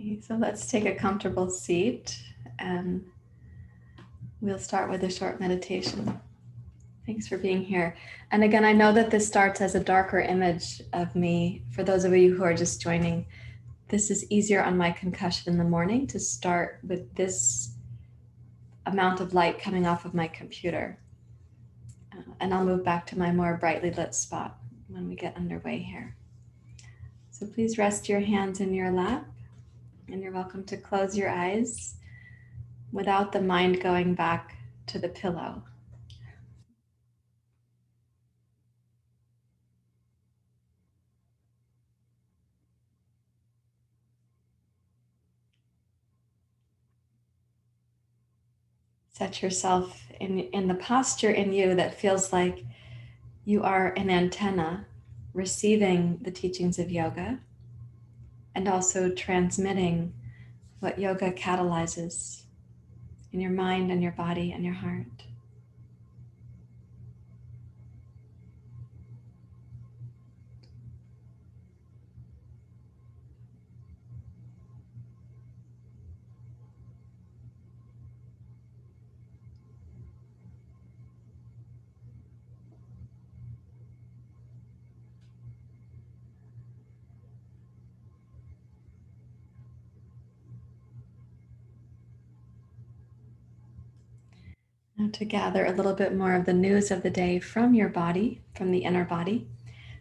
Okay, so let's take a comfortable seat and we'll start with a short meditation. Thanks for being here. And again, I know that this starts as a darker image of me. For those of you who are just joining, this is easier on my concussion in the morning to start with this amount of light coming off of my computer. And I'll move back to my more brightly lit spot when we get underway here. So please rest your hands in your lap, and you're welcome to close your eyes without the mind going back to the pillow. Set yourself in the posture in you that feels like you are an antenna receiving the teachings of yoga and also transmitting what yoga catalyzes in your mind and your body and your heart. Now to gather a little bit more of the news of the day from your body, from the inner body,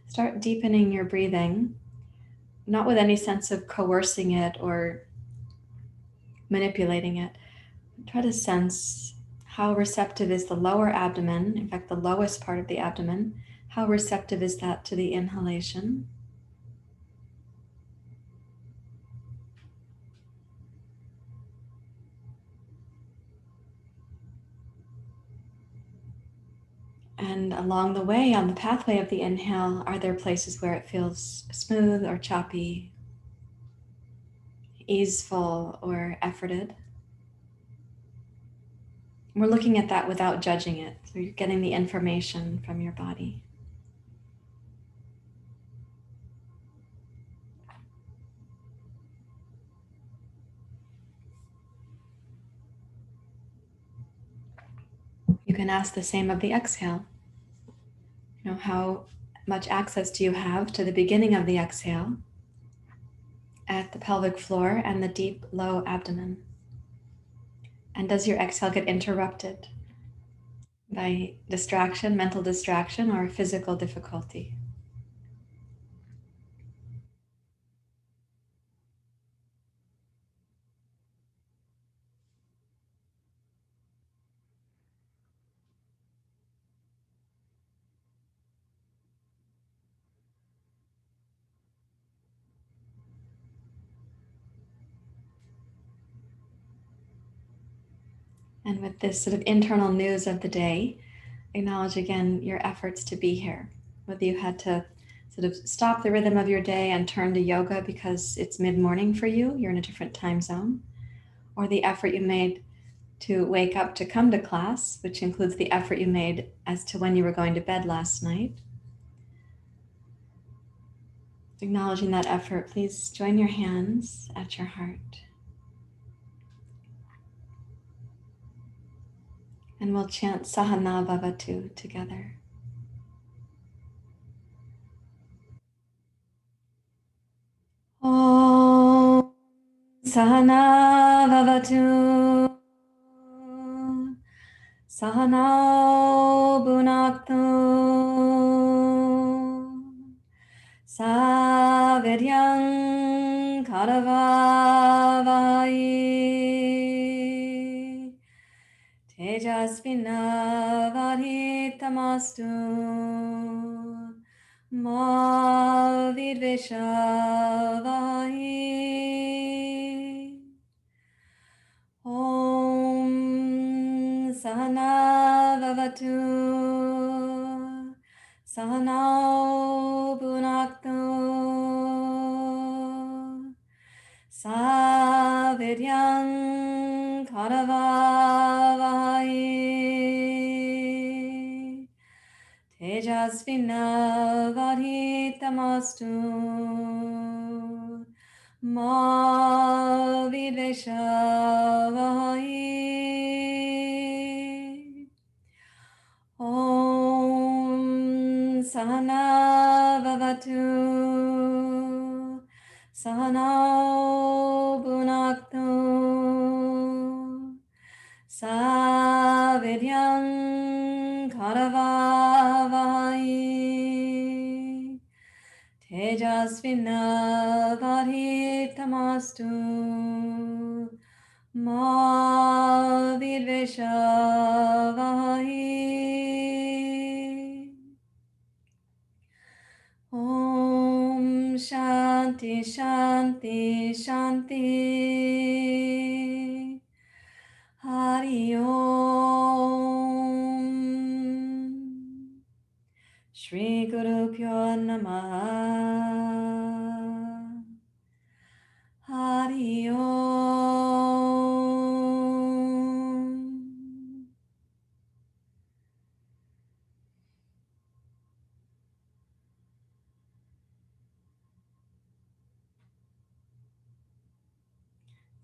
start deepening your breathing, not with any sense of coercing it or manipulating it. Try to sense how receptive is the lower abdomen, in fact, the lowest part of the abdomen. How receptive is that to the inhalation? And along the way, on the pathway of the inhale, are there places where it feels smooth or choppy, easeful or efforted? We're looking at that without judging it. So you're getting the information from your body. You can ask the same of the exhale. You know, how much access do you have to the beginning of the exhale at the pelvic floor and the deep, low abdomen? And does your exhale get interrupted by distraction, mental distraction, or physical difficulty? And with this sort of internal news of the day, acknowledge again your efforts to be here. Whether you had to sort of stop the rhythm of your day and turn to yoga because it's mid-morning for you, you're in a different time zone, or the effort you made to wake up to come to class, which includes the effort you made as to when you were going to bed last night. Acknowledging that effort, please join your hands at your heart. And we'll chant Sahana Bhavatu together. Om Sahana Bhavatu Sahana Bhunaktu Saviryam Karavavai Tejasvinavadhitamastu Ma Vidvishavahi. Om Sahana Vavatu Sahana Bhunaktu Saviryam Karavavai Tejasvinavadhitamastu Ma vidveshavahai. Om Sahana Vavatu Sahana Bhunaktu Savidyam Karavavai Tejasvinavadhitamastu Ma Vidveshavahai. Om Shanti Shanti Shanti Hari Om Shri Guru Pyo Namaha Hari Om.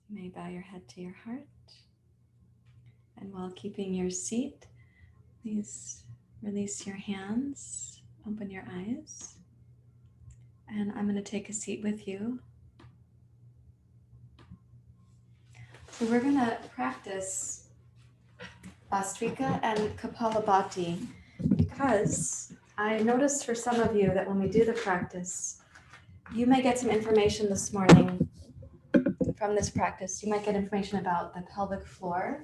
You may bow your head to your heart. And while keeping your seat, please release your hands, open your eyes. And I'm going to take a seat with you. So we're going to practice bhastrika and kappalabhati because I noticed for some of you that when we do the practice, you may get some information this morning from this practice. You might get information about the pelvic floor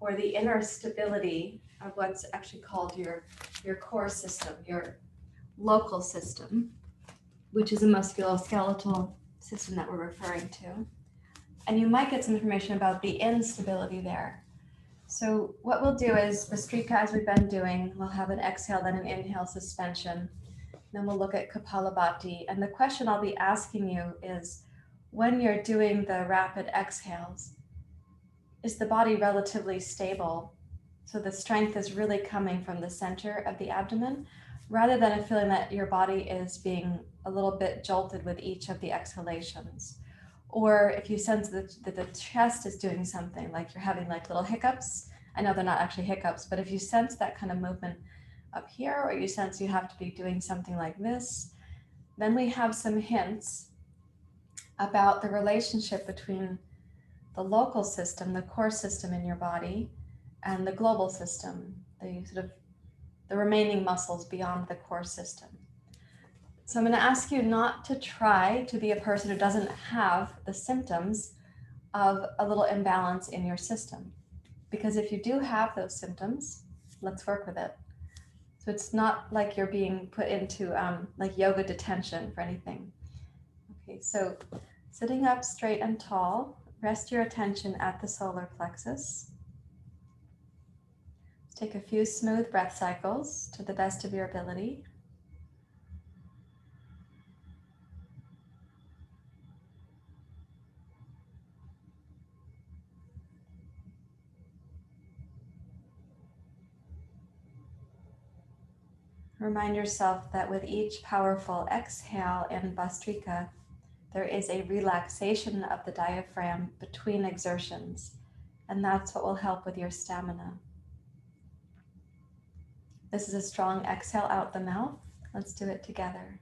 or the inner stability of what's actually called your core system, your local system, which is a musculoskeletal system that we're referring to. And you might get some information about the instability there. So what we'll do is bhastrika, as we've been doing, we'll have an exhale, then an inhale suspension. Then we'll look at kappalabhati. And the question I'll be asking you is, when you're doing the rapid exhales, is the body relatively stable? So the strength is really coming from the center of the abdomen, rather than a feeling that your body is being a little bit jolted with each of the exhalations. Or if you sense that the chest is doing something, like you're having like little hiccups. I know they're not actually hiccups, but if you sense that kind of movement up here, or you sense you have to be doing something like this, then we have some hints about the relationship between the local system, the core system in your body, and the global system, the remaining muscles beyond the core system. So I'm going to ask you not to try to be a person who doesn't have the symptoms of a little imbalance in your system. Because if you do have those symptoms, let's work with it. So it's not like you're being put into like yoga detention for anything. Okay, so sitting up straight and tall, rest your attention at the solar plexus. Take a few smooth breath cycles to the best of your ability. Remind yourself that with each powerful exhale in bhastrika, there is a relaxation of the diaphragm between exertions, and that's what will help with your stamina. This is a strong exhale out the mouth. Let's do it together.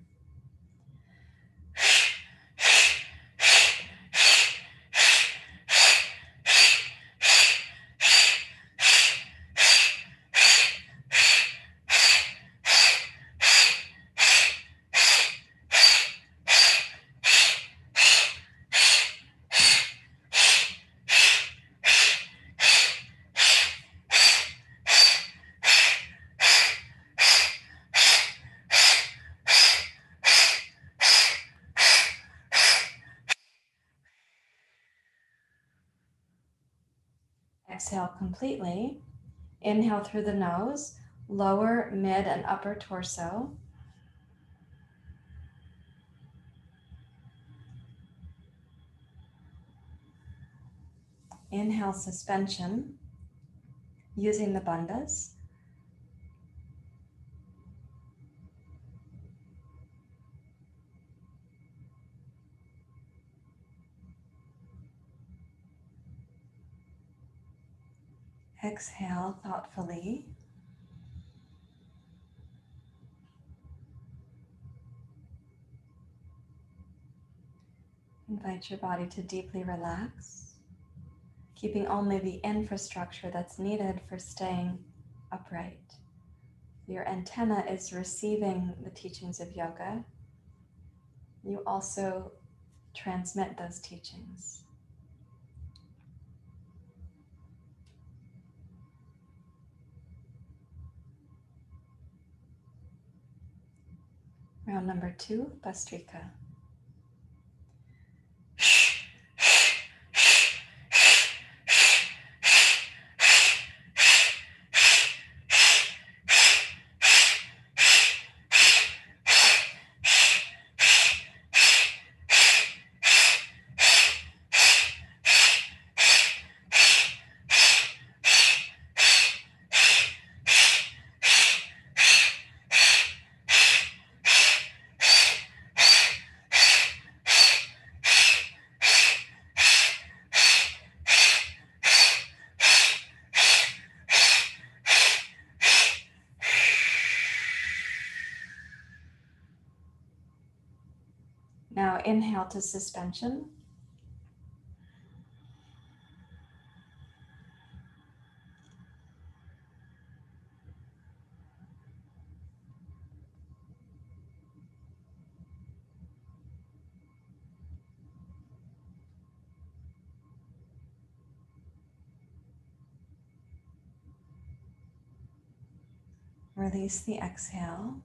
Exhale completely. Inhale through the nose, lower, mid, and upper torso. Inhale suspension using the bandhas. exhale thoughtfully. Invite your body to deeply relax, keeping only the infrastructure that's needed for staying upright. Your antenna is receiving the teachings of yoga. You also transmit those teachings. Round number 2, bhastrika. Now inhale to suspension. Release the exhale.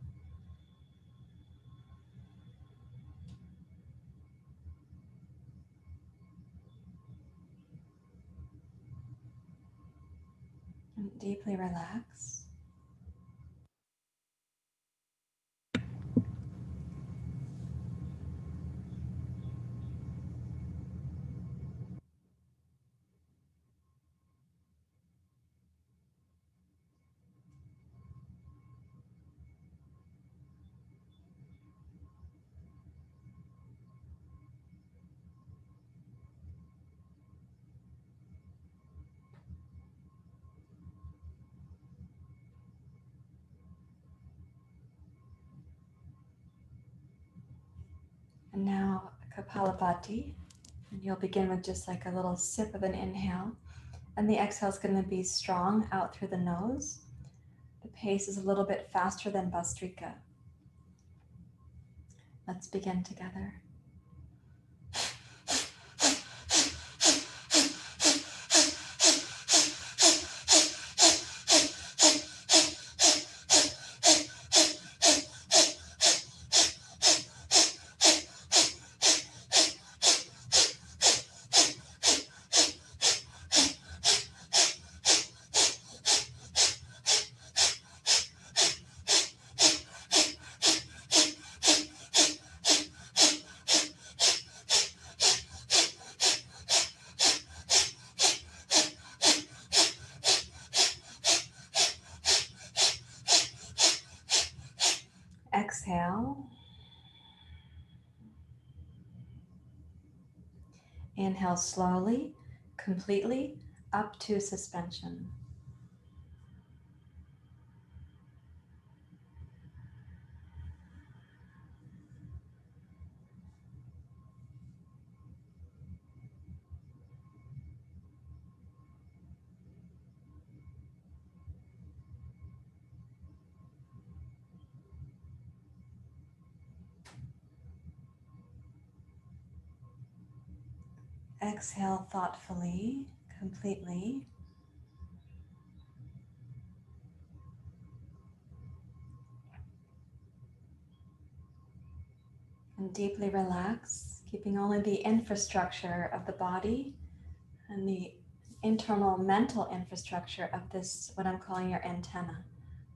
And deeply relax. And now kappalabhati. And you'll begin with just like a little sip of an inhale. And the exhale is going to be strong out through the nose. The pace is a little bit faster than bhastrika. Let's begin together. Exhale. Inhale slowly, completely, up to suspension. Exhale thoughtfully, completely. And deeply relax, keeping only the infrastructure of the body and the internal mental infrastructure of this, what I'm calling your antenna.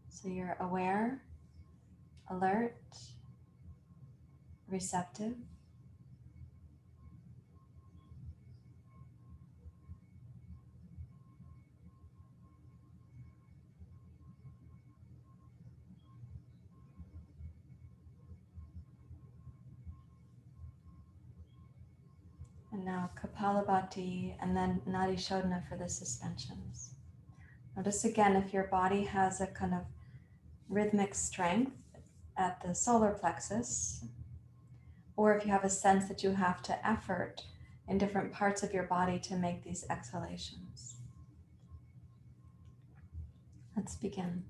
So you're aware, alert, receptive. And now Kapalabhati and then Nadi Shodhana for the suspensions. Notice again if your body has a kind of rhythmic strength at the solar plexus, or if you have a sense that you have to effort in different parts of your body to make these exhalations. Let's begin.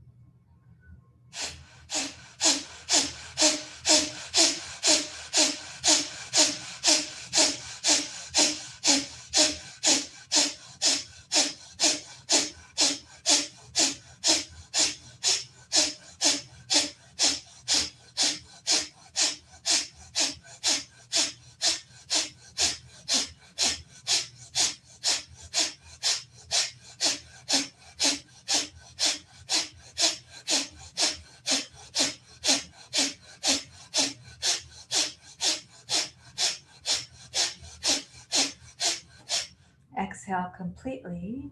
Exhale completely,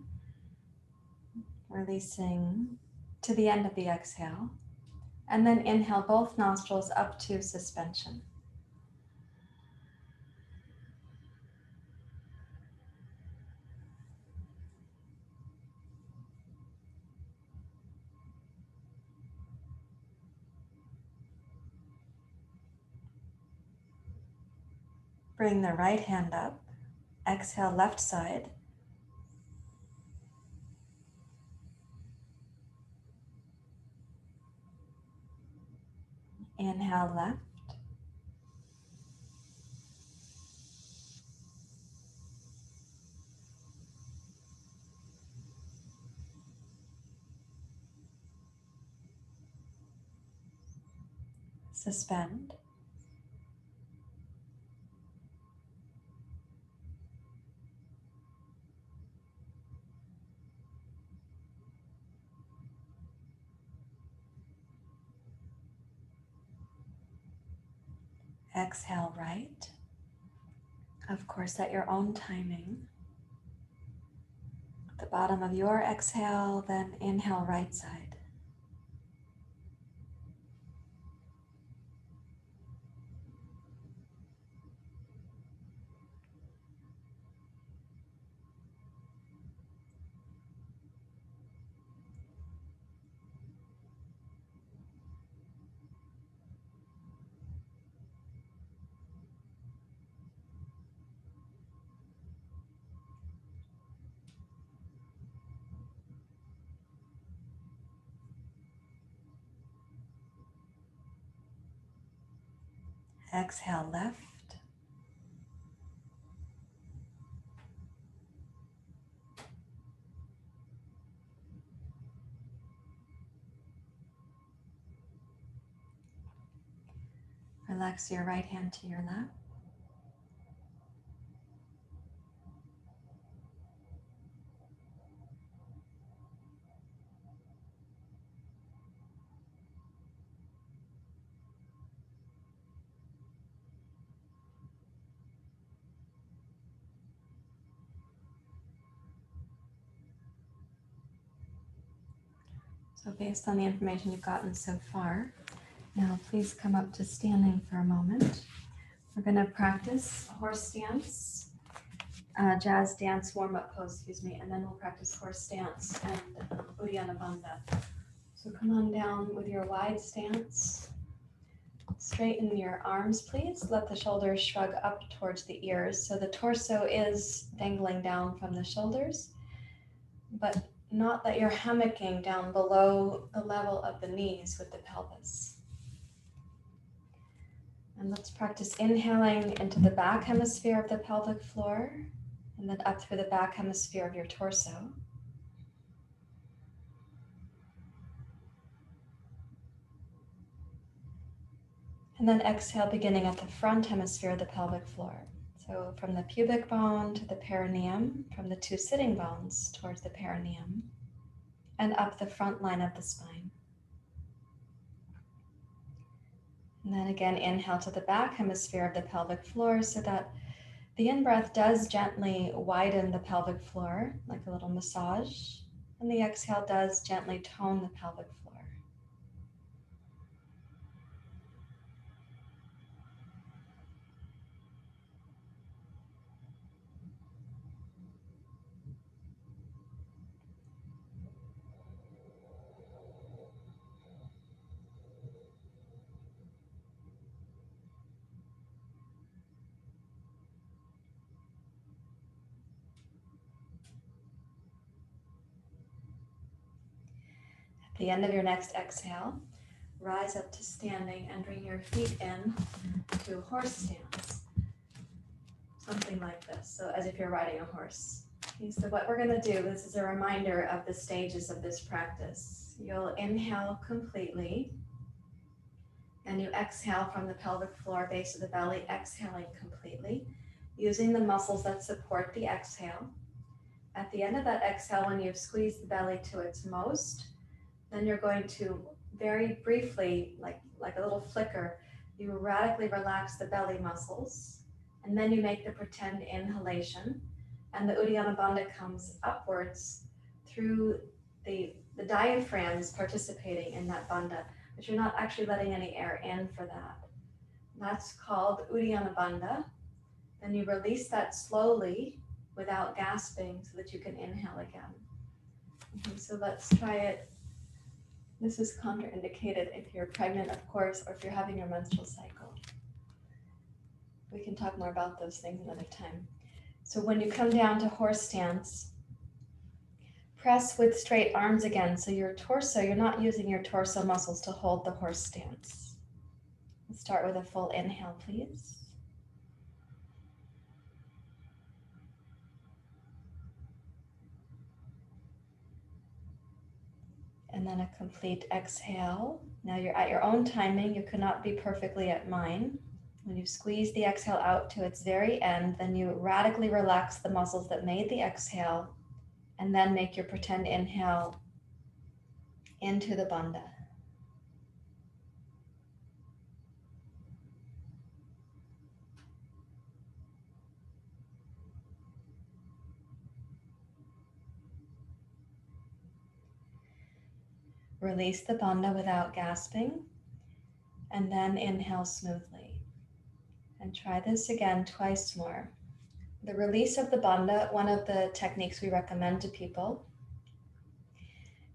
releasing to the end of the exhale, and then inhale both nostrils up to suspension. Bring the right hand up, exhale left side. Inhale left. Suspend. Exhale right. Of course, at your own timing. At the bottom of your exhale, then inhale right side. Exhale left. Relax your right hand to your lap. So based on the information you've gotten so far, now please come up to standing for a moment. We're going to practice horse stance, jazz dance warm-up pose, and then we'll practice horse stance and uddiyana bandha. So come on down with your wide stance. Straighten your arms, please. Let the shoulders shrug up towards the ears. So the torso is dangling down from the shoulders, but not that you're hammocking down below the level of the knees with the pelvis. And let's practice inhaling into the back hemisphere of the pelvic floor and then up through the back hemisphere of your torso. And then exhale, beginning at the front hemisphere of the pelvic floor. So from the pubic bone to the perineum, from the two sitting bones towards the perineum, and up the front line of the spine. And then again, inhale to the back hemisphere of the pelvic floor so that the in-breath does gently widen the pelvic floor, like a little massage, and the exhale does gently tone the pelvic floor. At the end of your next exhale, rise up to standing and bring your feet in to horse stance. Something like this, so as if you're riding a horse. Okay, so what we're going to do, this is a reminder of the stages of this practice. You'll inhale completely, and you exhale from the pelvic floor, base of the belly, exhaling completely, using the muscles that support the exhale. At the end of that exhale, when you've squeezed the belly to its most, then you're going to very briefly, like a little flicker, you radically relax the belly muscles, and then you make the pretend inhalation, and the uddiyana bandha comes upwards through the diaphragms participating in that bandha, but you're not actually letting any air in for that. That's called uddiyana bandha. Then you release that slowly without gasping so that you can inhale again. Okay, so let's try it. This is contraindicated if you're pregnant, of course, or if you're having your menstrual cycle. We can talk more about those things another time. So when you come down to horse stance, press with straight arms again. So your torso, you're not using your torso muscles to hold the horse stance. Let's start with a full inhale, please. And then a complete exhale. Now you're at your own timing. You cannot be perfectly at mine. When you squeeze the exhale out to its very end, then you radically relax the muscles that made the exhale, and then make your pretend inhale into the bandha. Release the bandha without gasping, and then inhale smoothly. And try this again twice more. The release of the bandha, one of the techniques we recommend to people,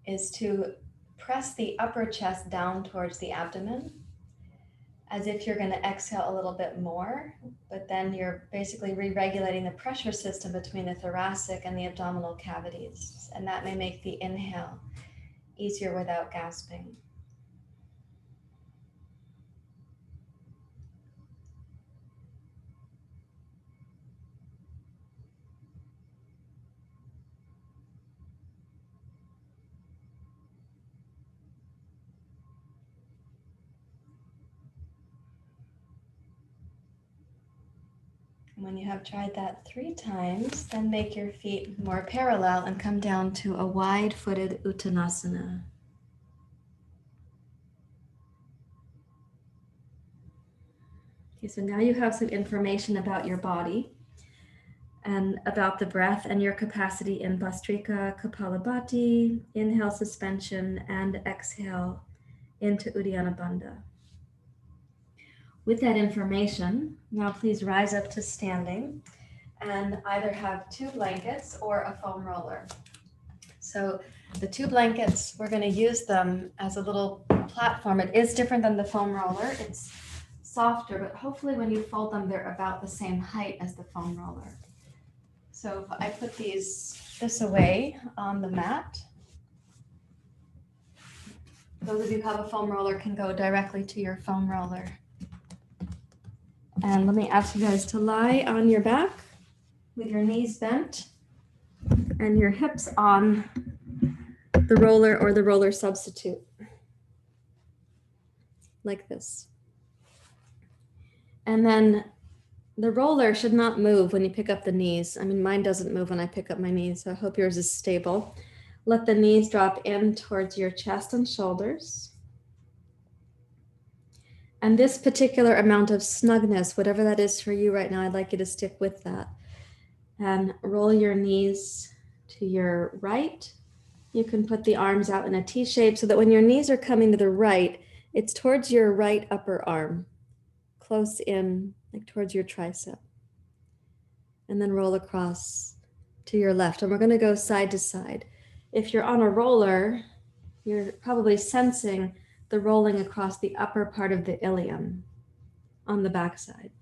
is to press the upper chest down towards the abdomen, as if you're going to exhale a little bit more, but then you're basically re-regulating the pressure system between the thoracic and the abdominal cavities, and that may make the inhale easier without gasping. When you have tried that 3 times, then make your feet more parallel and come down to a wide-footed Uttanasana. Okay, so now you have some information about your body and about the breath and your capacity in bhastrika, kappalabhati, inhale suspension, and exhale into uddiyana bandha. With that information, now please rise up to standing and either have 2 blankets or a foam roller. So the 2 blankets, we're going to use them as a little platform. It is different than the foam roller. It's softer, but hopefully when you fold them, they're about the same height as the foam roller. So if I put this away on the mat, those of you who have a foam roller can go directly to your foam roller. And let me ask you guys to lie on your back with your knees bent and your hips on the roller or the roller substitute, like this. And then the roller should not move when you pick up the knees. I mean, mine doesn't move when I pick up my knees, so I hope yours is stable. Let the knees drop in towards your chest and shoulders. And this particular amount of snugness, whatever that is for you right now, I'd like you to stick with that. And roll your knees to your right. You can put the arms out in a T shape so that when your knees are coming to the right, it's towards your right upper arm, close in, like towards your tricep. And then roll across to your left. And we're going to go side to side. If you're on a roller, you're probably sensing the rolling across the upper part of the ilium on the backside.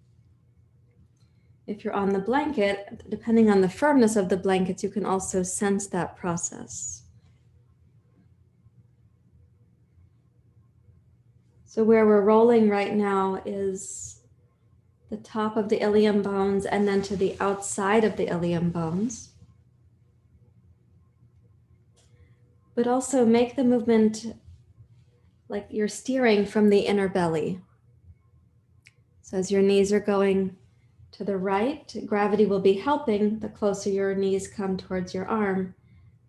If you're on the blanket, depending on the firmness of the blankets, you can also sense that process. So where we're rolling right now is the top of the ilium bones and then to the outside of the ilium bones. But also make the movement like you're steering from the inner belly. So as your knees are going to the right, gravity will be helping the closer your knees come towards your arm.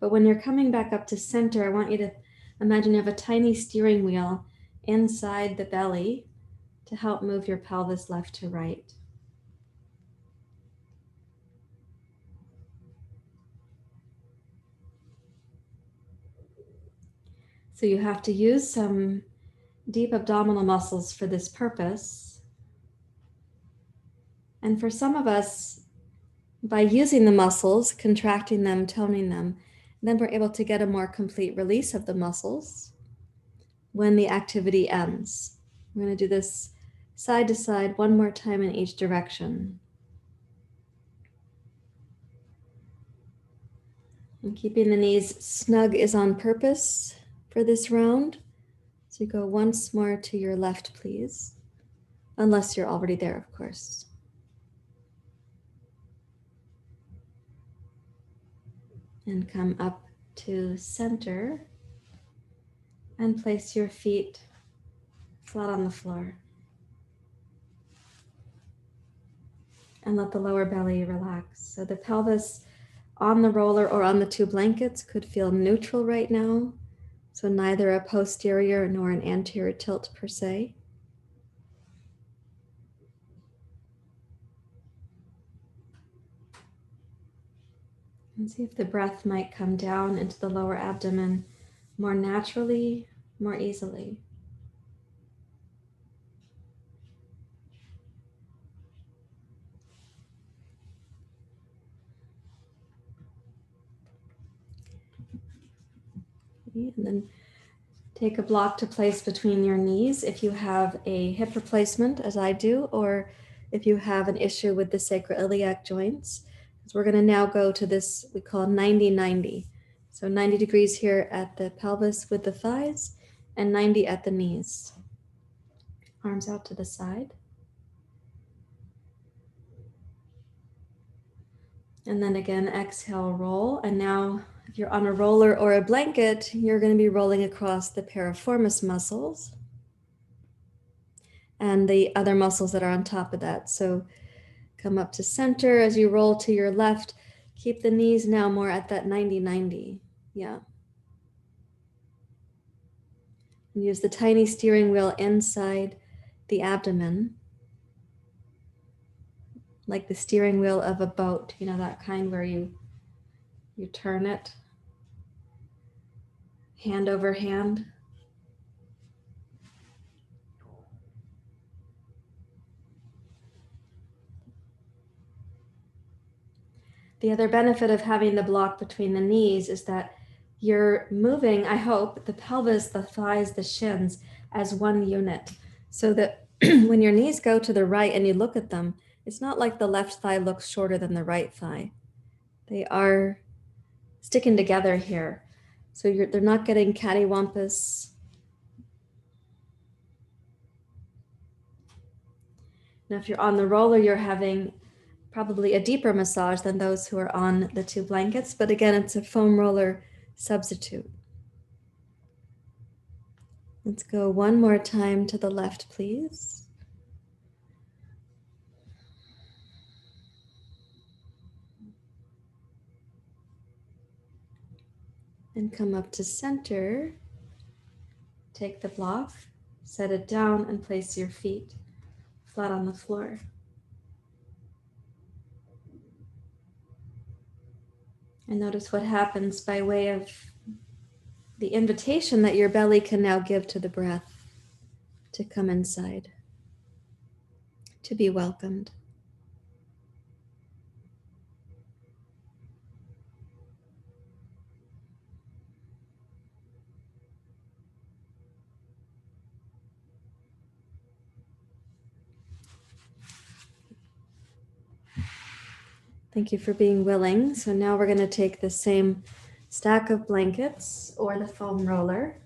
But when you're coming back up to center, I want you to imagine you have a tiny steering wheel inside the belly to help move your pelvis left to right. So you have to use some deep abdominal muscles for this purpose. And for some of us, by using the muscles, contracting them, toning them, then we're able to get a more complete release of the muscles when the activity ends. We're going to do this side to side one more time in each direction. And keeping the knees snug is on purpose for this round. So you go once more to your left, please. Unless you're already there, of course. And come up to center and place your feet flat on the floor. And let the lower belly relax. So the pelvis on the roller or on the two blankets could feel neutral right now. So neither a posterior nor an anterior tilt per se. And see if the breath might come down into the lower abdomen more naturally, more easily. And then take a block to place between your knees if you have a hip replacement, as I do, or if you have an issue with the sacroiliac joints. So we're going to now go to this we call 90-90. So 90 degrees here at the pelvis with the thighs and 90 at the knees. Arms out to the side. And then again, exhale, roll. And now if you're on a roller or a blanket, you're going to be rolling across the piriformis muscles and the other muscles that are on top of that. So come up to center as you roll to your left. Keep the knees now more at that 90-90. Yeah. And use the tiny steering wheel inside the abdomen, like the steering wheel of a boat, you know, that kind where you turn it hand over hand. The other benefit of having the block between the knees is that you're moving, I hope, the pelvis, the thighs, the shins as one unit. So that when your knees go to the right and you look at them, it's not like the left thigh looks shorter than the right thigh. They are sticking together here. So they're not getting cattywampus. Now, if you're on the roller, you're having probably a deeper massage than those who are on the two blankets. But again, it's a foam roller substitute. Let's go one more time to the left, please. And come up to center. Take the block, set it down, and place your feet flat on the floor. And notice what happens by way of the invitation that your belly can now give to the breath to come inside, to be welcomed. Thank you for being willing. So now we're going to take the same stack of blankets or the foam roller.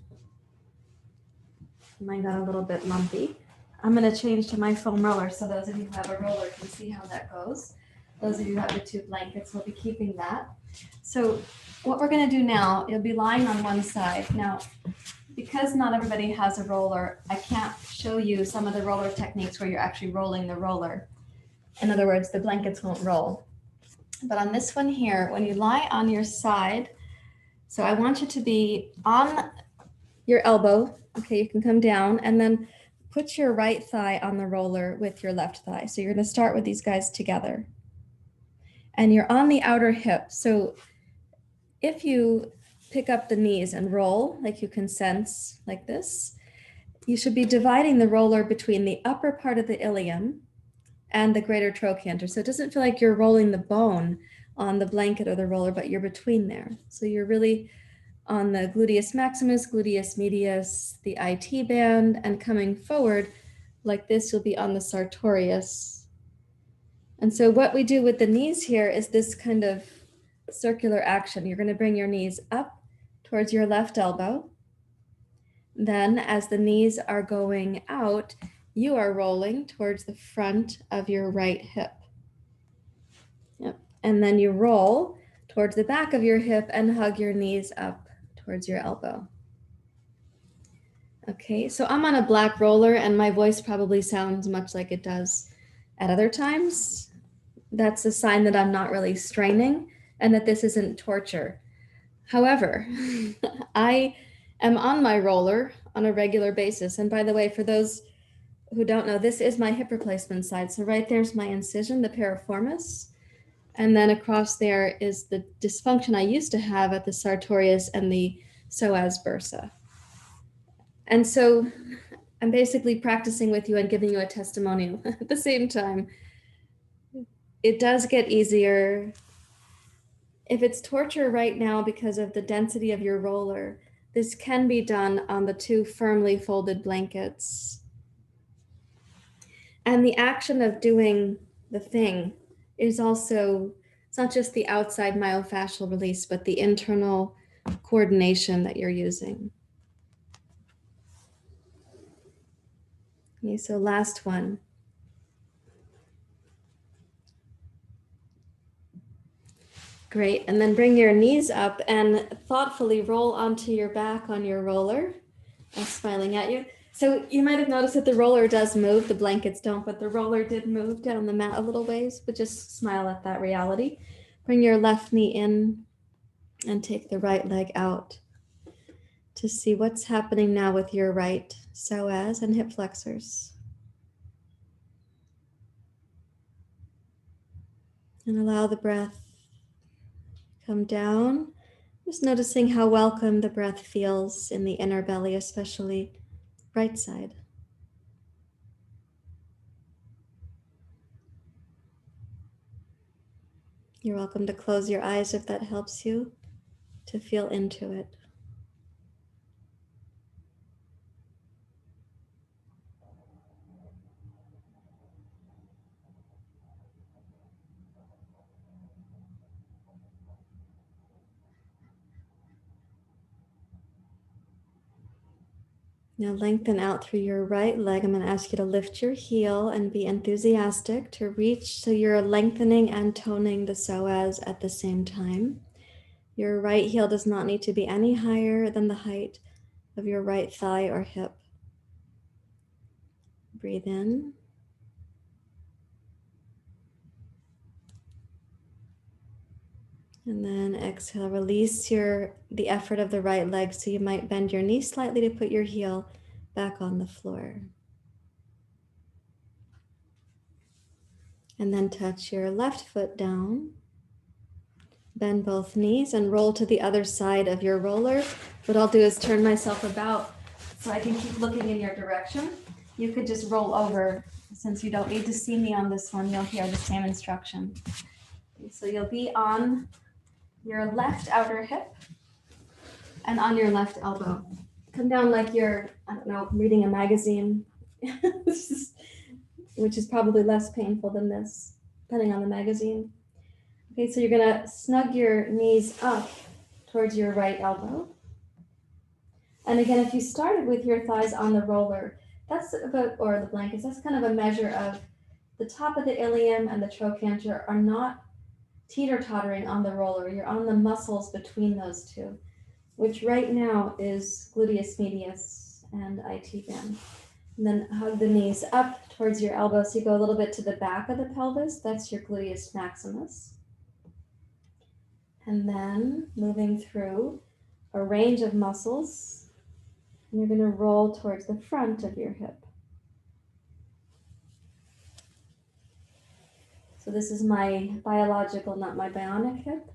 Mine got a little bit lumpy. I'm going to change to my foam roller so those of you who have a roller can see how that goes. Those of you who have the 2 blankets will be keeping that. So what we're going to do now, you'll be lying on one side. Now, because not everybody has a roller, I can't show you some of the roller techniques where you're actually rolling the roller. In other words, the blankets won't roll. But on this one here, when you lie on your side, so I want you to be on your elbow. Okay, you can come down and then put your right thigh on the roller with your left thigh. So you're going to start with these guys together. And you're on the outer hip. So if you pick up the knees and roll, like you can sense like this, you should be dividing the roller between the upper part of the ilium and the greater trochanter. So it doesn't feel like you're rolling the bone on the blanket or the roller, but you're between there. So you're really on the gluteus maximus, gluteus medius, the IT band, and coming forward like this, you'll be on the sartorius. And so what we do with the knees here is this kind of circular action. You're going to bring your knees up towards your left elbow. Then as the knees are going out, you are rolling towards the front of your right hip. Yep. And then you roll towards the back of your hip and hug your knees up towards your elbow. Okay, so I'm on a black roller and my voice probably sounds much like it does at other times. That's a sign that I'm not really straining and that this isn't torture. However, I am on my roller on a regular basis. And by the way, for those who don't know, this is my hip replacement side. So right there's my incision, the piriformis. And then across there is the dysfunction I used to have at the sartorius and the psoas bursa. And so I'm basically practicing with you and giving you a testimonial at the same time. It does get easier. If it's torture right now because of the density of your roller, this can be done on the 2 firmly folded blankets. And the action of doing the thing is also, it's not just the outside myofascial release, but the internal coordination that you're using. Okay, so last one. Great, and then bring your knees up and thoughtfully roll onto your back on your roller. I'm smiling at you. So you might have noticed that the roller does move, the blankets don't, but the roller did move down the mat a little ways, but just smile at that reality. Bring your left knee in and take the right leg out to see what's happening now with your right psoas and hip flexors. And allow the breath come down, just noticing how welcome the breath feels in the inner belly, especially right side. You're welcome to close your eyes if that helps you to feel into it. Now lengthen out through your right leg. I'm going to ask you to lift your heel and be enthusiastic to reach so you're lengthening and toning the psoas at the same time. Your right heel does not need to be any higher than the height of your right thigh or hip. Breathe in. And then exhale, release the effort of the right leg. So you might bend your knee slightly to put your heel back on the floor. And then touch your left foot down. Bend both knees and roll to the other side of your roller. What I'll do is turn myself about so I can keep looking in your direction. You could just roll over. Since you don't need to see me on this one, you'll hear the same instruction. So you'll be on your left outer hip and on your left elbow. Come down like you're, I don't know, reading a magazine, which is probably less painful than this, depending on the magazine. Okay, so you're gonna snug your knees up towards your right elbow. And again, if you started with your thighs on the roller, that's about, or the blankets, that's kind of a measure of the top of the ilium and the trochanter are not teeter-tottering on the roller. You're on the muscles between those two, which right now is gluteus medius and IT band. And then hug the knees up towards your elbows. So you go a little bit to the back of the pelvis. That's your gluteus maximus. And then moving through a range of muscles. And you're going to roll towards the front of your hip. So this is my biological, not my bionic hip.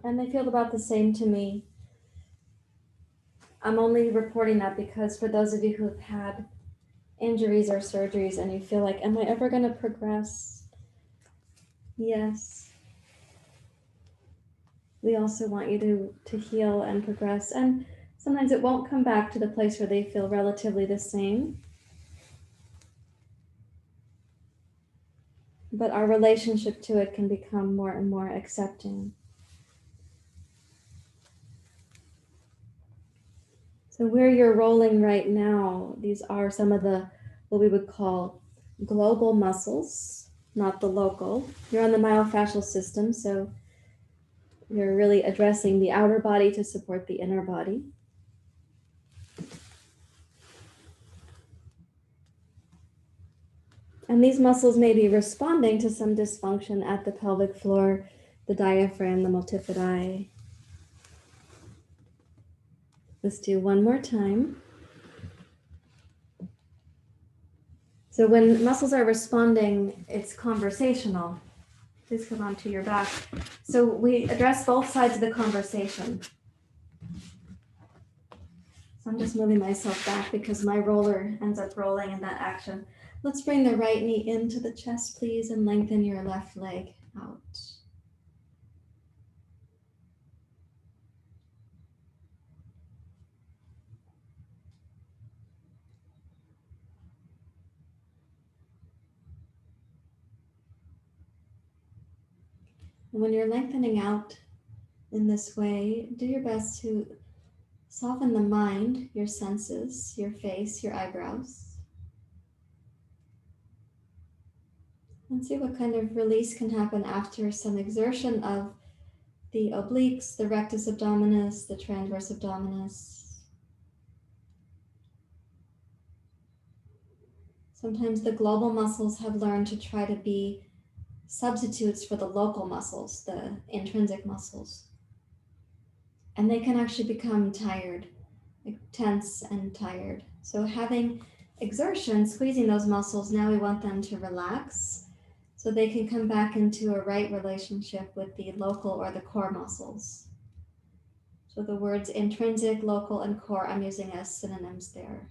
And they feel about the same to me. I'm only reporting that because for those of you who have had injuries or surgeries and you feel like, am I ever going to progress? Yes. We also want you to heal and progress. And sometimes it won't come back to the place where they feel relatively the same. But our relationship to it can become more and more accepting. So where you're rolling right now, these are some of the, what we would call global muscles, not the local. You're on the myofascial system, so you're really addressing the outer body to support the inner body. And these muscles may be responding to some dysfunction at the pelvic floor, the diaphragm, the multifidi. Let's do one more time. So when muscles are responding, it's conversational. Please come onto your back. So we address both sides of the conversation. So I'm just moving myself back because my roller ends up rolling in that action. Let's bring the right knee into the chest, please, and lengthen your left leg out. And when you're lengthening out in this way, do your best to soften the mind, your senses, your face, your eyebrows. And see what kind of release can happen after some exertion of the obliques, the rectus abdominis, the transverse abdominis. Sometimes the global muscles have learned to try to be substitutes for the local muscles, the intrinsic muscles. And they can actually become tired, like tense and tired. So having exertion, squeezing those muscles, now we want them to relax so they can come back into a right relationship with the local or the core muscles. So the words intrinsic, local, and core I'm using as synonyms there.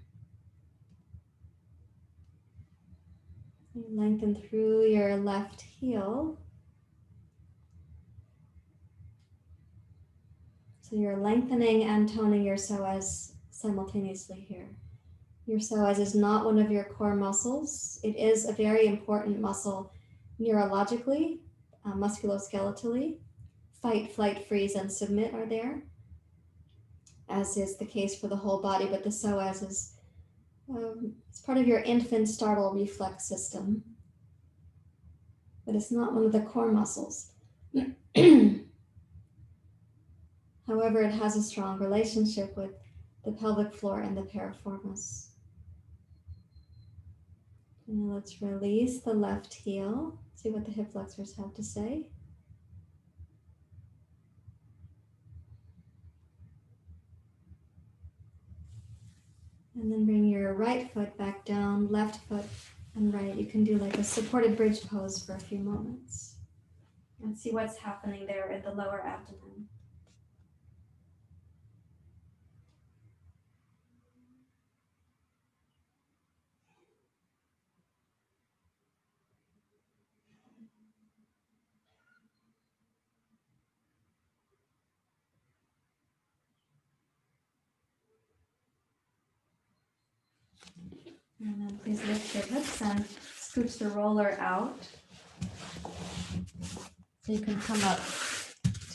You lengthen through your left heel. So you're lengthening and toning your psoas simultaneously here. Your psoas is not one of your core muscles. It is a very important muscle neurologically, musculoskeletally. Fight, flight, freeze, and submit are there, as is the case for the whole body, but the psoas is it's part of your infant startle reflex system, but it's not one of the core muscles. However, it has a strong relationship with the pelvic floor and the piriformis. And let's release the left heel. See what the hip flexors have to say. And then bring your right foot back down, left foot and right. You can do like a supported bridge pose for a few moments. And see what's happening there in the lower abdomen. And then please lift your hips and scooch the roller out. So you can come up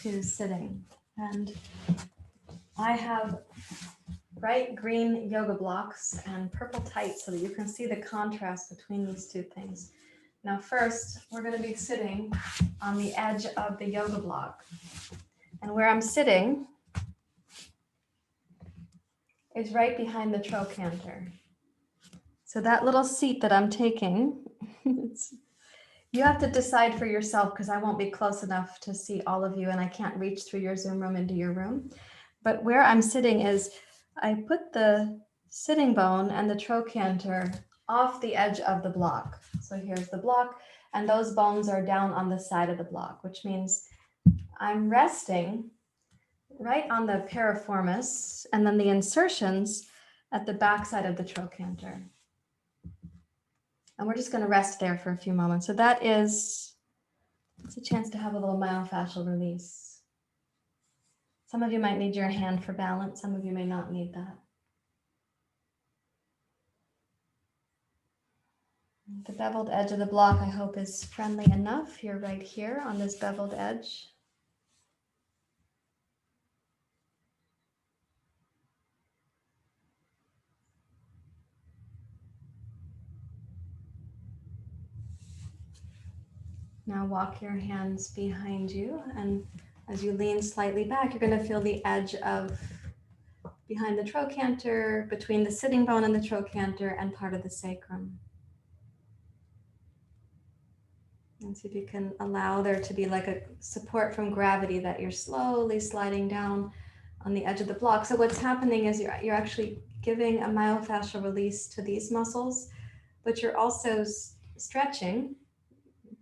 to sitting. And I have bright green yoga blocks and purple tights so that you can see the contrast between these two things. Now first, we're going to be sitting on the edge of the yoga block. And where I'm sitting is right behind the trochanter. So that little seat that I'm taking, you have to decide for yourself because I won't be close enough to see all of you and I can't reach through your Zoom room into your room. But where I'm sitting is I put the sitting bone and the trochanter off the edge of the block. So here's the block and those bones are down on the side of the block, which means I'm resting right on the piriformis and then the insertions at the back side of the trochanter. And we're just going to rest there for a few moments. So that is, it's a chance to have a little myofascial release. Some of you might need your hand for balance. Some of you may not need that. The beveled edge of the block, I hope, is friendly enough. You're right here on this beveled edge. Now walk your hands behind you, and as you lean slightly back, you're going to feel the edge of behind the trochanter, between the sitting bone and the trochanter, and part of the sacrum. And see if you can allow there to be like a support from gravity that you're slowly sliding down on the edge of the block. So what's happening is you're actually giving a myofascial release to these muscles, but you're also stretching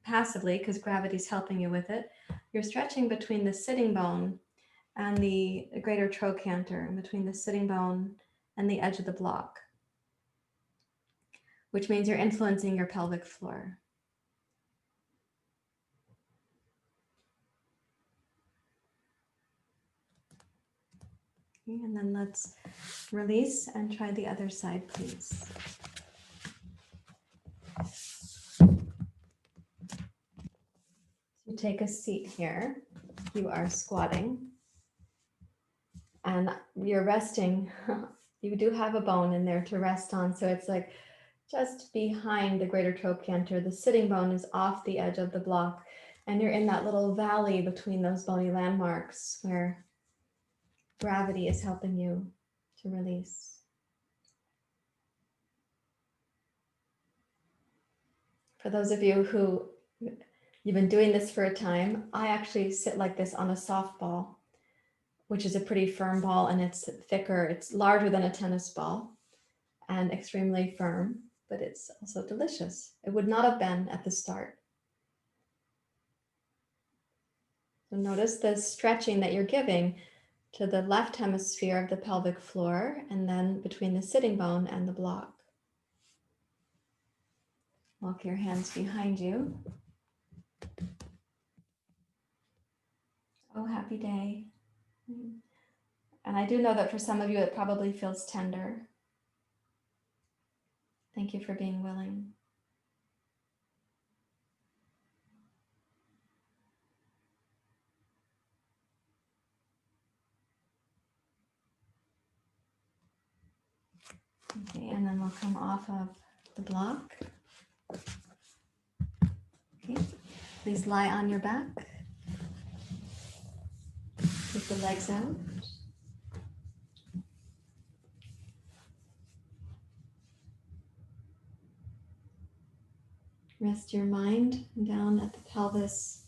passively because gravity is helping you with it. You're stretching between the sitting bone and the greater trochanter, and between the sitting bone and the edge of the block, which means you're influencing your pelvic floor. Okay, and then let's release and try the other side, please. You take a seat here. You are squatting and you're resting. You do have a bone in there to rest on. So it's like just behind the greater trochanter. The sitting bone is off the edge of the block and you're in that little valley between those bony landmarks where gravity is helping you to release. For those of you who you've been doing this for a time, I actually sit like this on a softball, which is a pretty firm ball and it's thicker. It's larger than a tennis ball and extremely firm, but it's also delicious. It would not have been at the start. So notice the stretching that you're giving to the left hemisphere of the pelvic floor and then between the sitting bone and the block. Walk your hands behind you. Oh, happy day. And I do know that for some of you, it probably feels tender. Thank you for being willing. Okay, and then we'll come off of the block. Okay, please lie on your back. Keep the legs out. Rest your mind down at the pelvis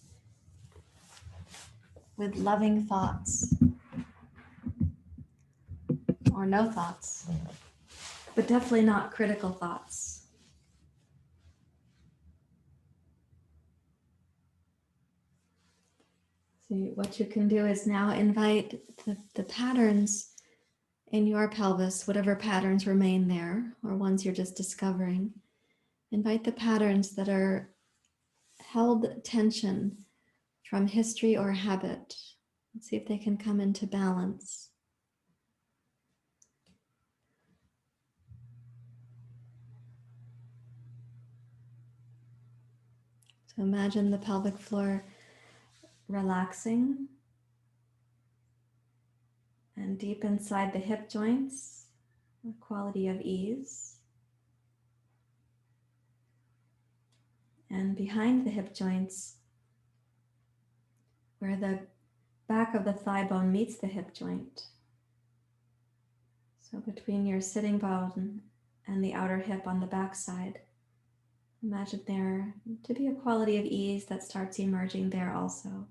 with loving thoughts or no thoughts, but definitely not critical thoughts. So what you can do is now invite the patterns in your pelvis, whatever patterns remain there or ones you're just discovering. Invite the patterns that are held tension from history or habit. Let's see if they can come into balance. So imagine the pelvic floor relaxing And deep inside the hip joints, a quality of ease. And behind the hip joints, where the back of the thigh bone meets the hip joint. So between your sitting bone and the outer hip on the back side, imagine there to be a quality of ease that starts emerging there also.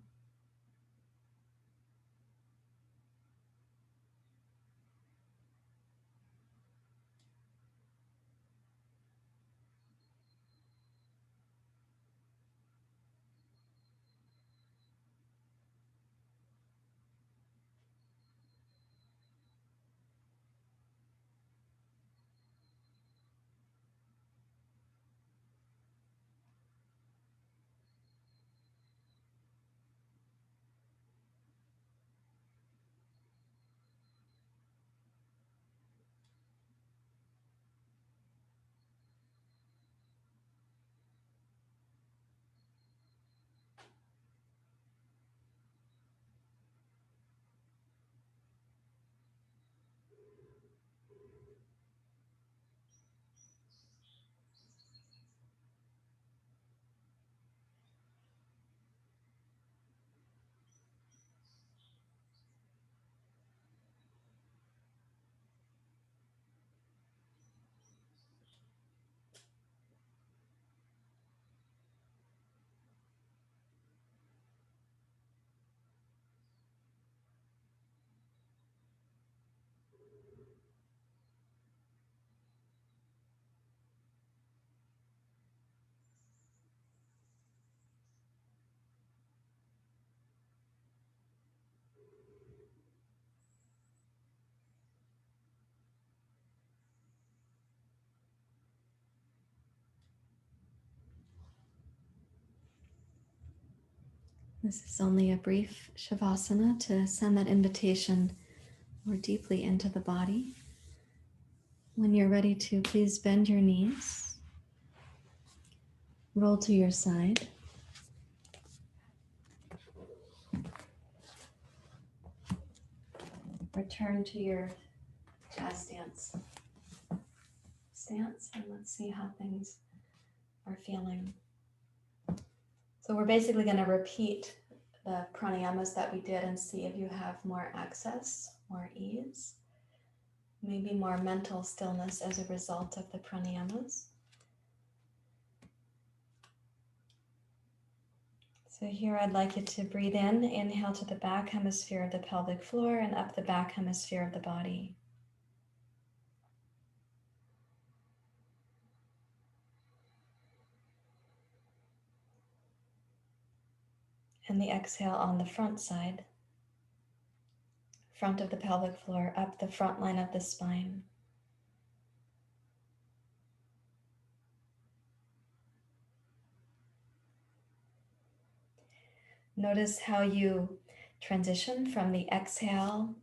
This is only a brief Shavasana to send that invitation more deeply into the body. When you're ready to, please bend your knees, roll to your side. Return to your jazz stance, and let's see how things are feeling. So we're basically going to repeat the pranayamas that we did and see if you have more access, more ease, maybe more mental stillness as a result of the pranayamas. So here I'd like you to breathe in, inhale to the back hemisphere of the pelvic floor and up the back hemisphere of the body. And the exhale on the front side, front of the pelvic floor, up the front line of the spine. Notice how you transition from the exhale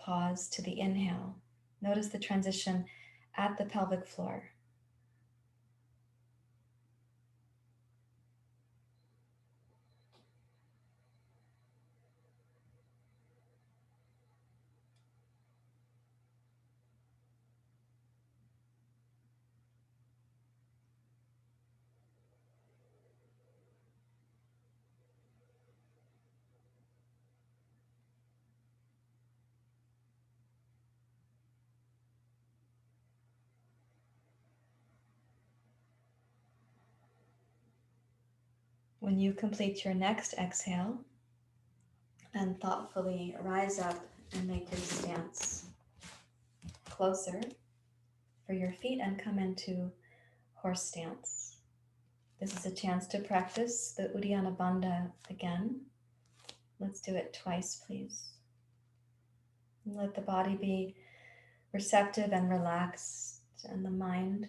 pause to the inhale. Notice the transition at the pelvic floor. When you complete your next exhale, then thoughtfully rise up and make your stance closer for your feet and come into horse stance. This is a chance to practice the uddiyana bandha again. Let's do it twice, please. And let the body be receptive and relaxed, and the mind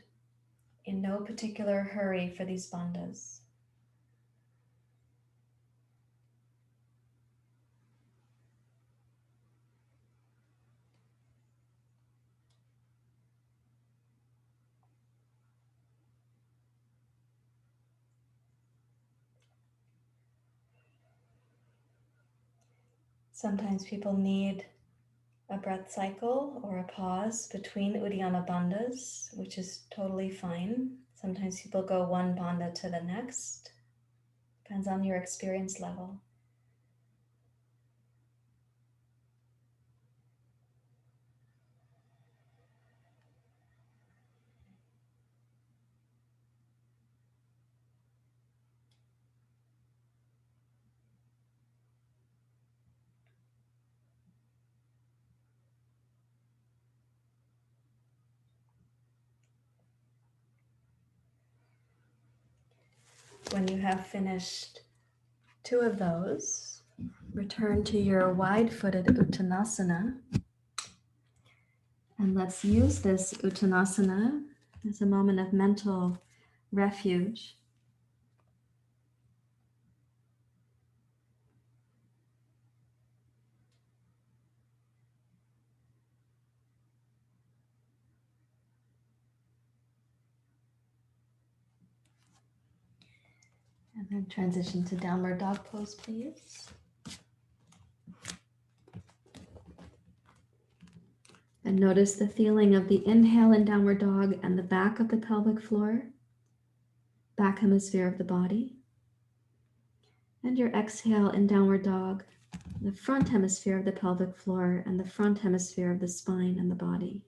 in no particular hurry for these bandhas. Sometimes people need a breath cycle or a pause between uddiyana bandhas, which is totally fine. Sometimes people go one bandha to the next. Depends on your experience level. When you have finished 2 of those, return to your wide-footed uttanasana. And let's use this uttanasana as a moment of mental refuge. And then transition to downward dog pose, please. And notice the feeling of the inhale in downward dog and the back of the pelvic floor, back hemisphere of the body. And your exhale in downward dog, the front hemisphere of the pelvic floor and the front hemisphere of the spine and the body.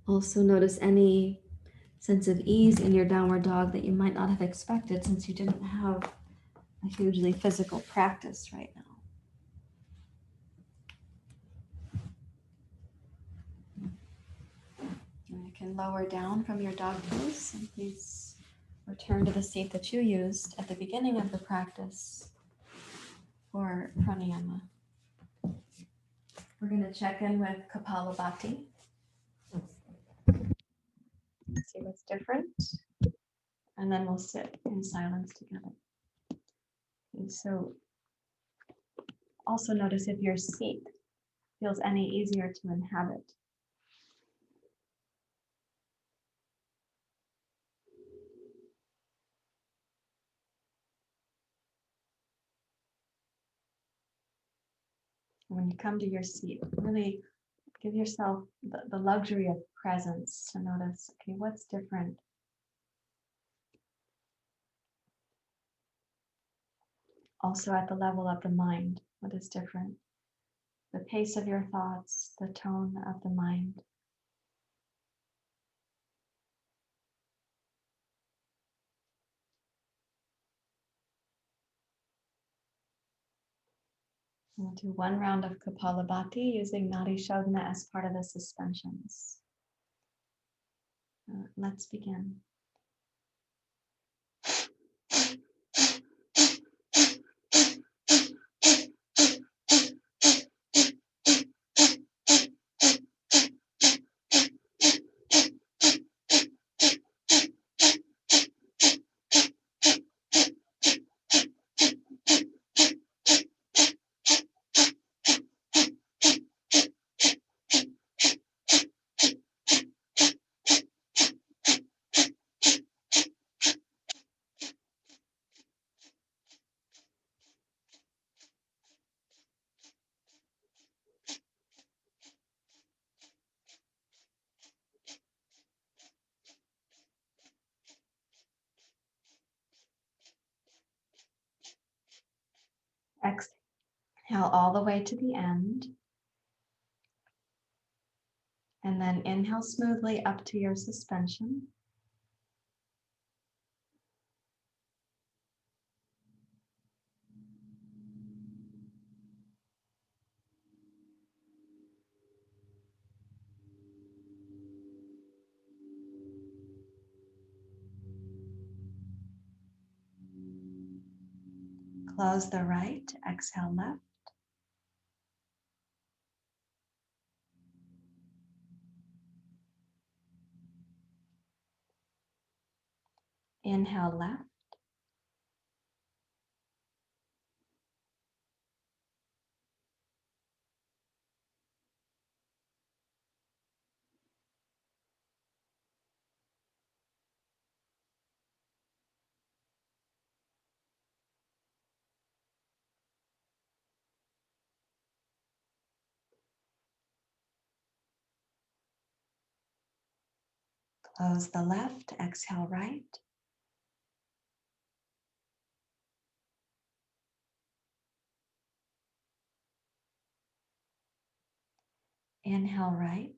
Also notice any sense of ease in your downward dog that you might not have expected since you didn't have a hugely physical practice right now. And you can lower down from your dog pose and please return to the seat that you used at the beginning of the practice for pranayama. We're going to check in with kappalabhati. See what's different. And then we'll sit in silence together. And so also notice if your seat feels any easier to inhabit. When you come to your seat, really give yourself the luxury of presence to notice, okay, what's different? Also at the level of the mind, what is different? The pace of your thoughts, the tone of the mind. We'll do 1 round of kappalabhati using Nadi Shodhana as part of the suspensions. Let's begin. Exhale all the way to the end. And then inhale smoothly up to your suspension. Close the right, exhale left. Inhale left. Close the left, exhale right. Inhale right.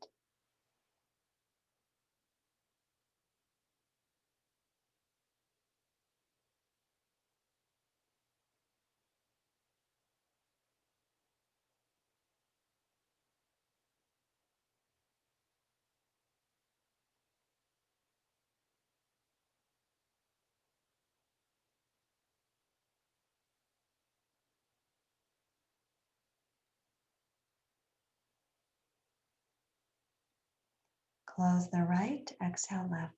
Close the right, exhale left.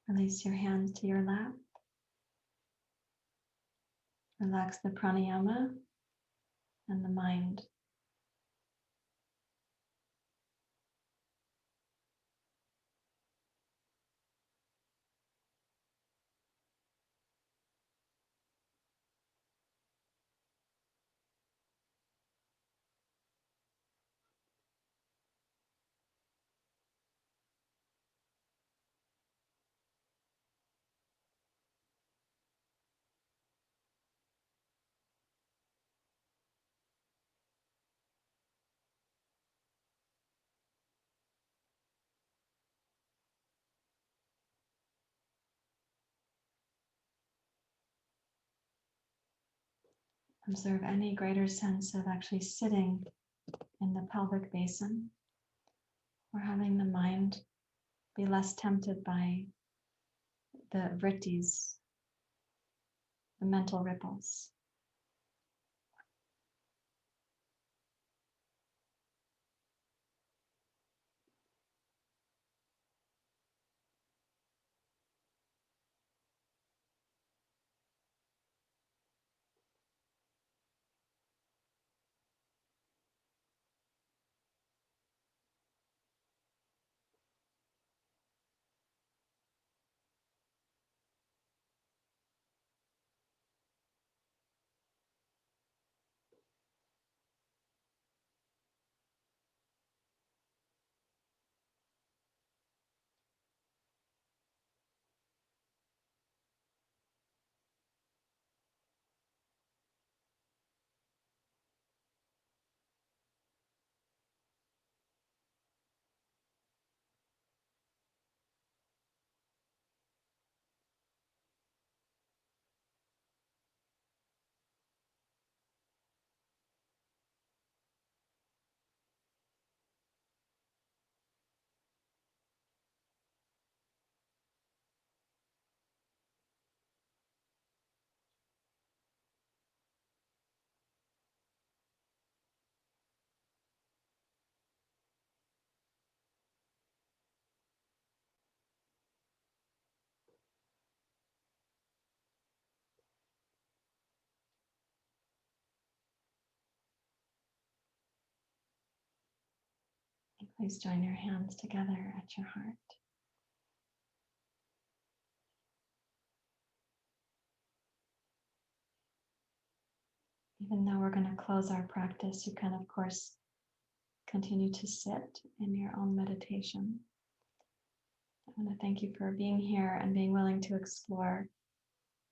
Release your hands to your lap. Relax the pranayama and the mind. Observe any greater sense of actually sitting in the pelvic basin, or having the mind be less tempted by the vrittis, the mental ripples. And please join your hands together at your heart. Even though we're going to close our practice, you can, of course, continue to sit in your own meditation. I want to thank you for being here and being willing to explore.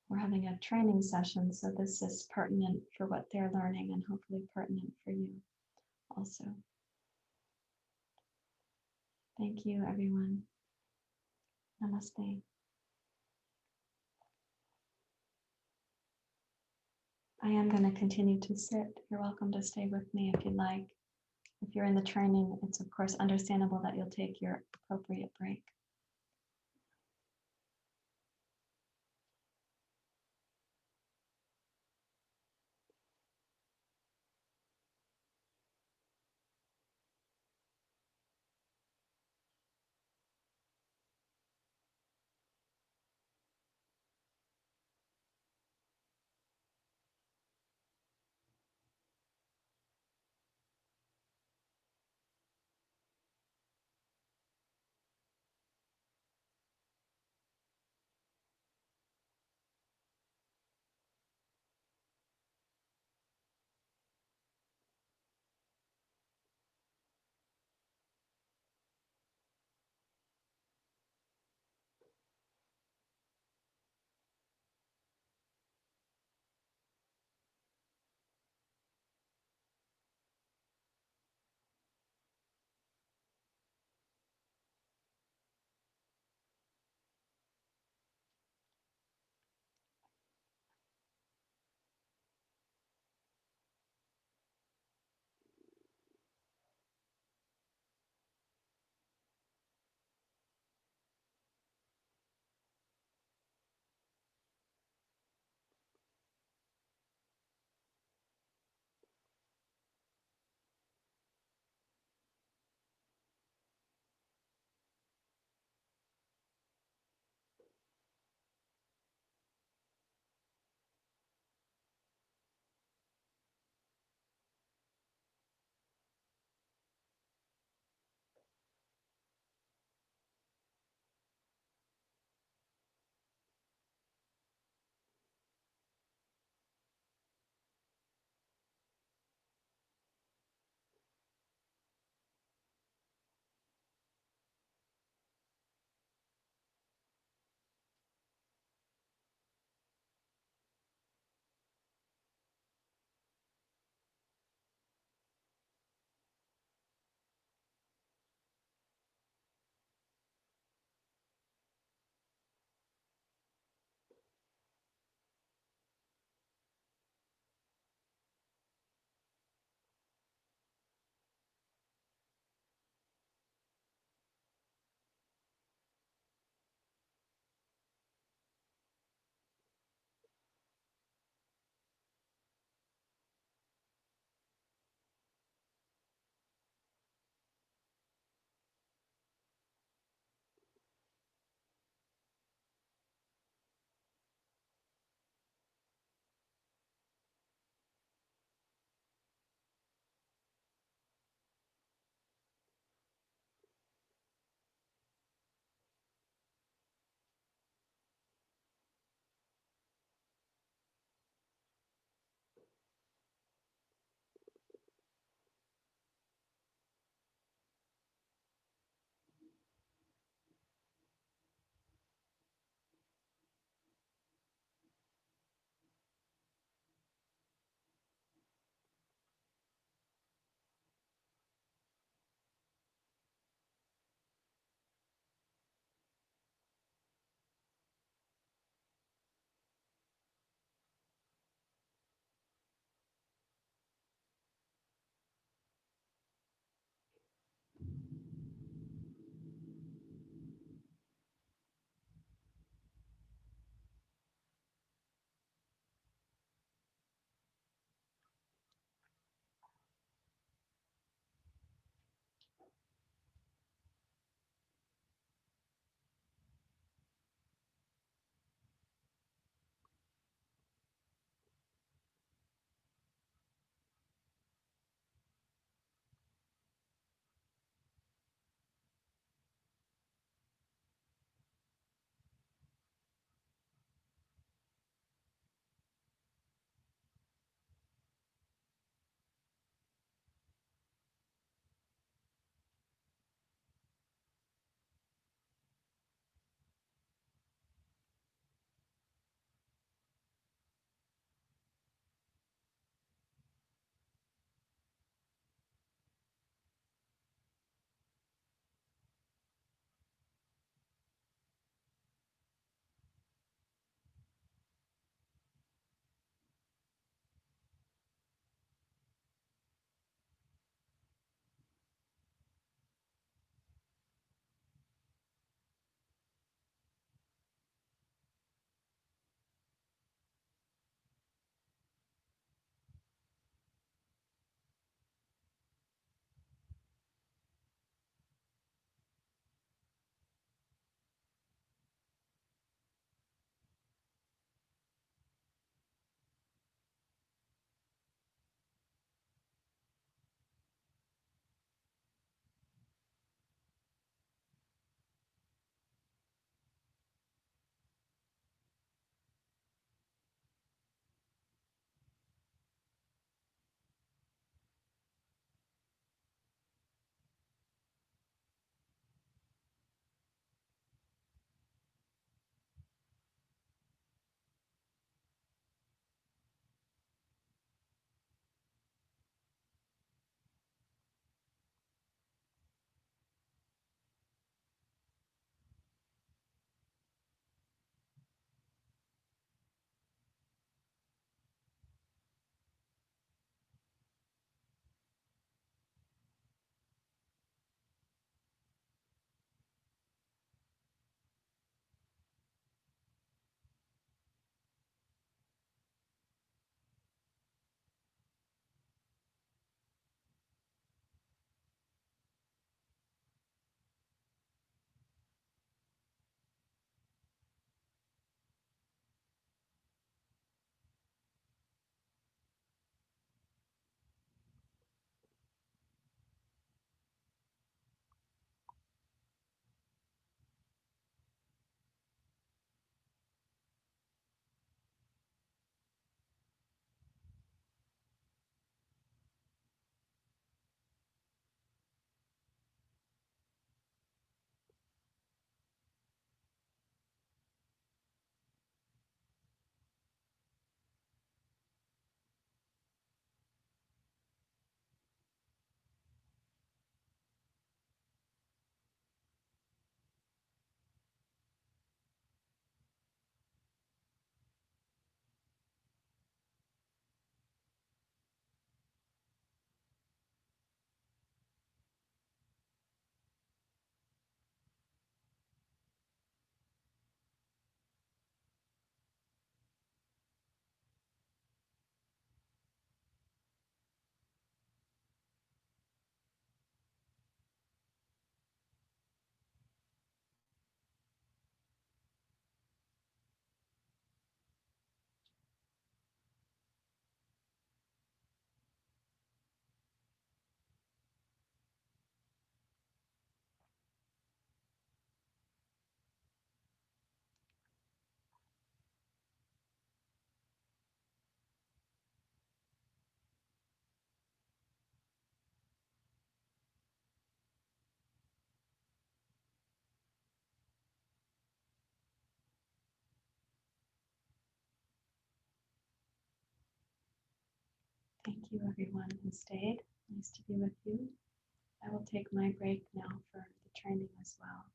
We're having a training session, so this is pertinent for what they're learning and hopefully pertinent for you also. Thank you, everyone. Namaste. I am going to continue to sit. You're welcome to stay with me if you'd like. If you're in the training, it's of course understandable that you'll take your appropriate break. Thank you, everyone who stayed. Nice to be with you. I will take my break now for the training as well.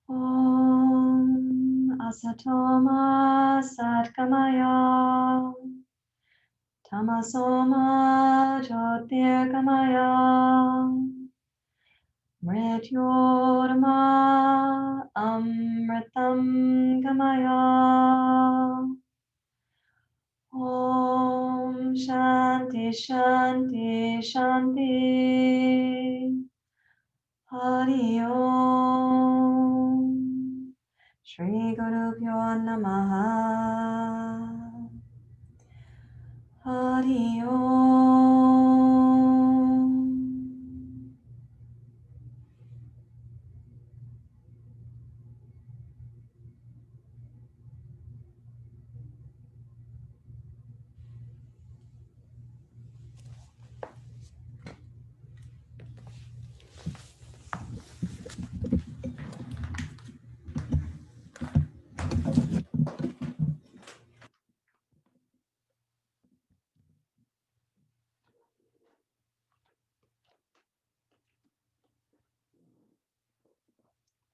Om Asatoma Satkamaya Tamasoma Jyotirgamaya Mrityorma Amritam Gamaya. Om Shanti Shanti Shanti. Hari Om. Shri Guru Pyo Namaha. Hari Om.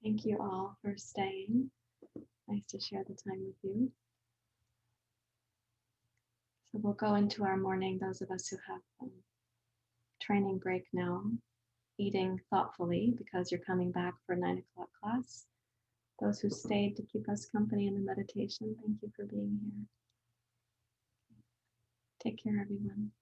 Thank you all for staying. Nice to share the time with you. So we'll go into our morning, those of us who have training break now, eating thoughtfully because you're coming back for 9 o'clock class. Those who stayed to keep us company in the meditation, thank you for being here. Take care, everyone.